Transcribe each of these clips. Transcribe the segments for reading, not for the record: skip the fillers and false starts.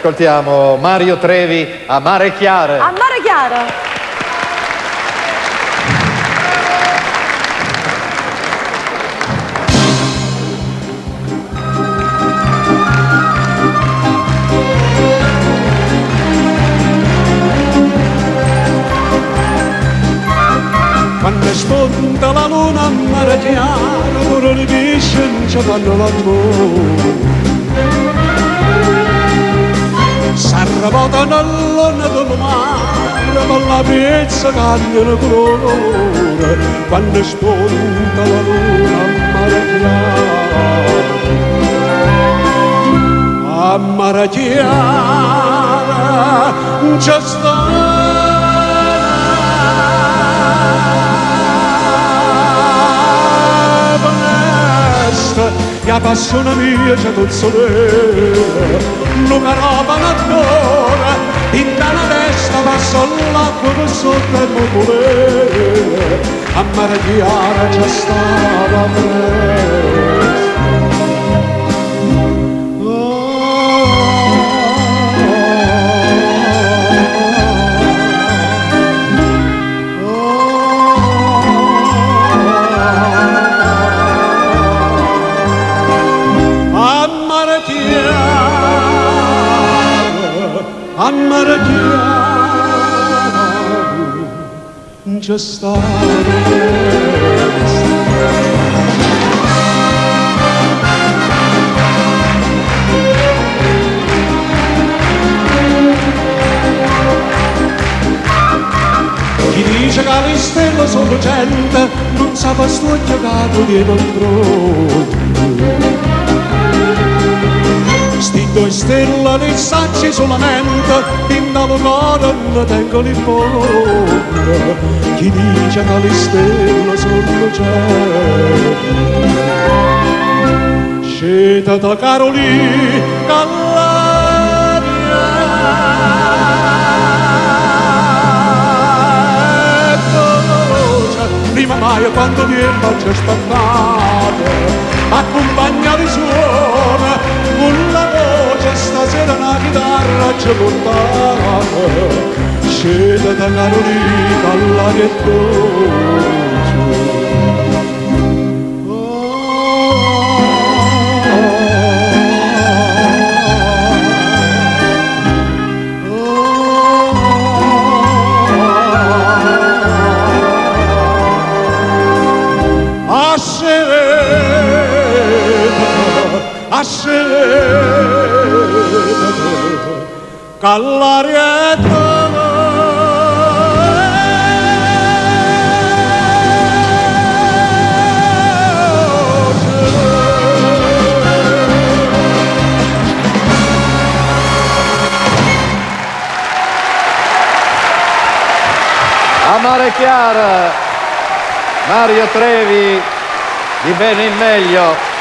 ascoltiamo Mario Trevi a Mare Chiaro. A Mare Chiaro. Quando spunta la luna a Mare Chiaro, pure le pesci non ci fanno l'amore. S'arrabota nell'onna del mare, con la pezza cambia il colore. Quando spunta la luna a Mare Chiaro, a Mare Chiaro c'è sta. La passione mia c'è consolare, non roba l'attore, in una testa passa l'acqua per sotto il motore, a Mare Chiaro c'è stata presto. A Mare Chiaro c'è stata festa. Chi dice che le stelle sono gente non sa pastucchio che viene altrove. Sti due stelle li sacci solamente, in dal cuore non tengono il fondo. Chi dice che le stelle sono gente, sceta da Carolì, Callaria, e dolorosa, prima mai quando viene faccia spaccata, accompagna di suona, con la voce stasera una chitarra ci portava, scende da Carolina all'aria dolce. Callarietto A Mare Chiaro, Mario Trevi di bene in meglio.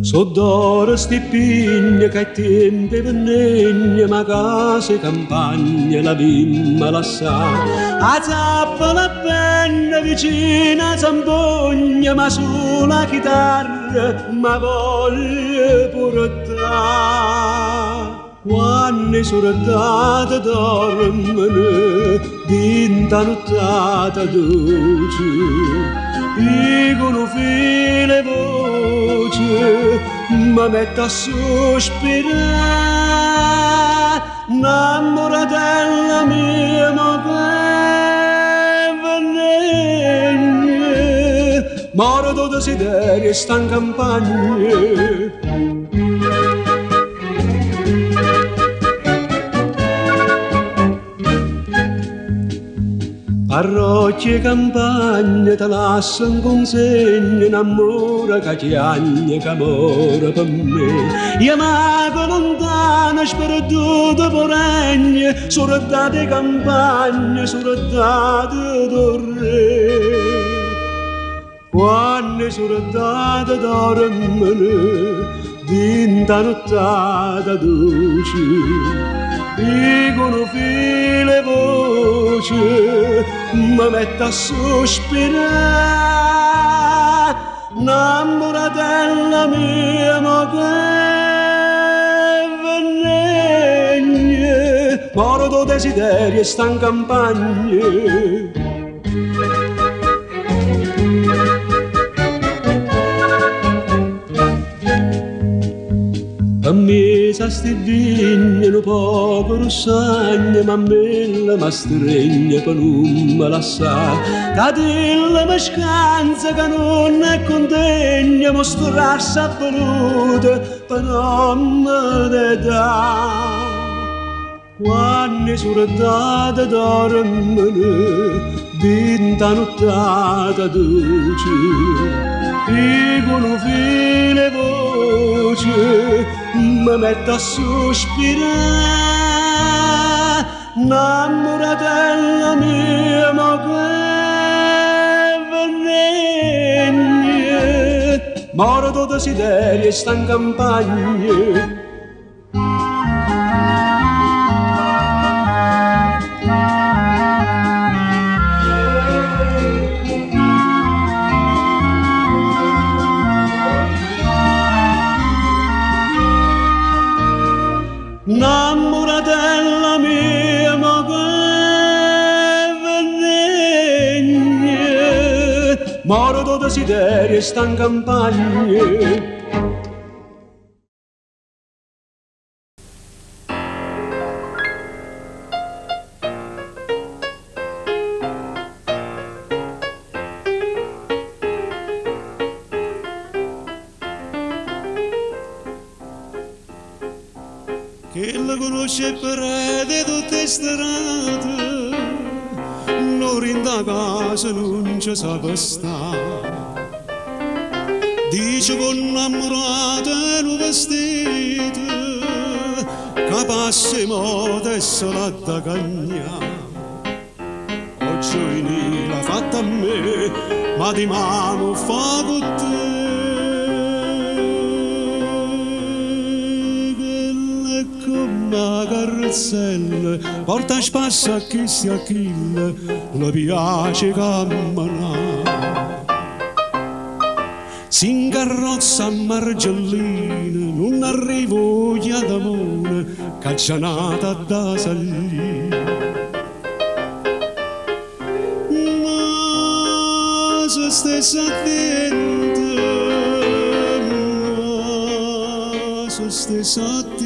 Sodoro sti pigne che tempi venegna, ma case campagne la bimba la sa. A zappa la penna vicina zampogna, ma sulla chitarra ma voglio portare. Quando sono andata dormire, dinta nottata dolce, dicono file voce, ma mette a sospirare, innamoratella mia, ma che venegna, morto di desiderio sta in campagna. Parrocchie e campagne te lasciano consegno, un amore che chiagna, che amore per me. Io amato lontano, sperduto poregne, sorodate campagne, sorodate torre. Quando sorodate dormono, dinta nottata dolce, dicono file voce, mi mette a sospirare, innamoratella mia, ma che venegna, morto desiderio e sta in campagna. A me sa sti vigne un poco russagna, ma a me la stregna per non me lasciare. Cadilla mi scansa che non è contegna, mostrarsi avvenuta per non me dà. Quando sono date dormire, dinta nottata dolce, dicono fine voce, mi metto a sospirare, innamoratella mia, ma che venegna, morto desiderio e sta in campagna. Innamoratella mia, ma che venegna, morto desiderio e sta in campagna. Che la conosce per di tutte strade, non rinda casa non ci sa stare. Dice con innamorata un vestito, che passa in moda e se l'ha da cagnare. Oggi l'ha fatta a me, ma di mano fa con te. Una carrozzella porta spassa a chi si achille, le piace camminare. Si incarrozza a Margellina, non arrivo via d'amore, caccianata da salire. Ma se stessa attenta, ma se stessa attenta,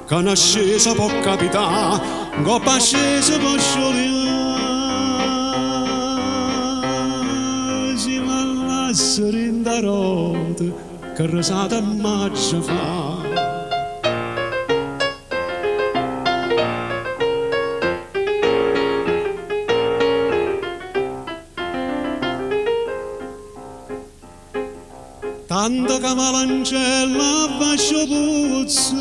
che una scesa può capitare, un coppa scesa può sciogliere. Si va a lasciare in da rota, che rasata a maggio fa. Tanto che malancella bascio puzza,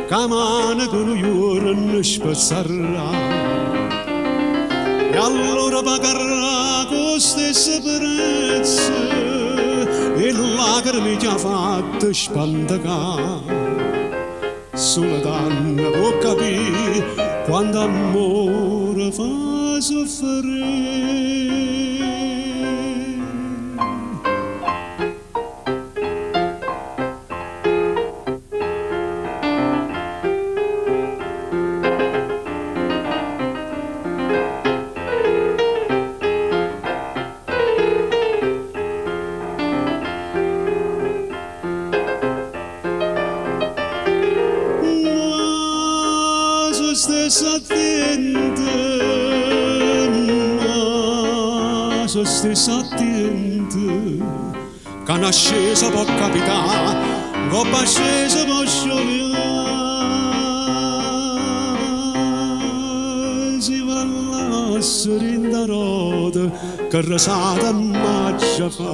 che mano con un giorno non spazzerà. E allora pagherà con stessa prezzo, e lacrime ti ha fatto spantacare. Solo tanto può capire quando amore fa soffrire. Stessa attenta, ma so stessa attenta, che una scesa può capitare, un coppa scesa può sciogliere. Si va a lasciare in da rota, che rasata a maggio fa.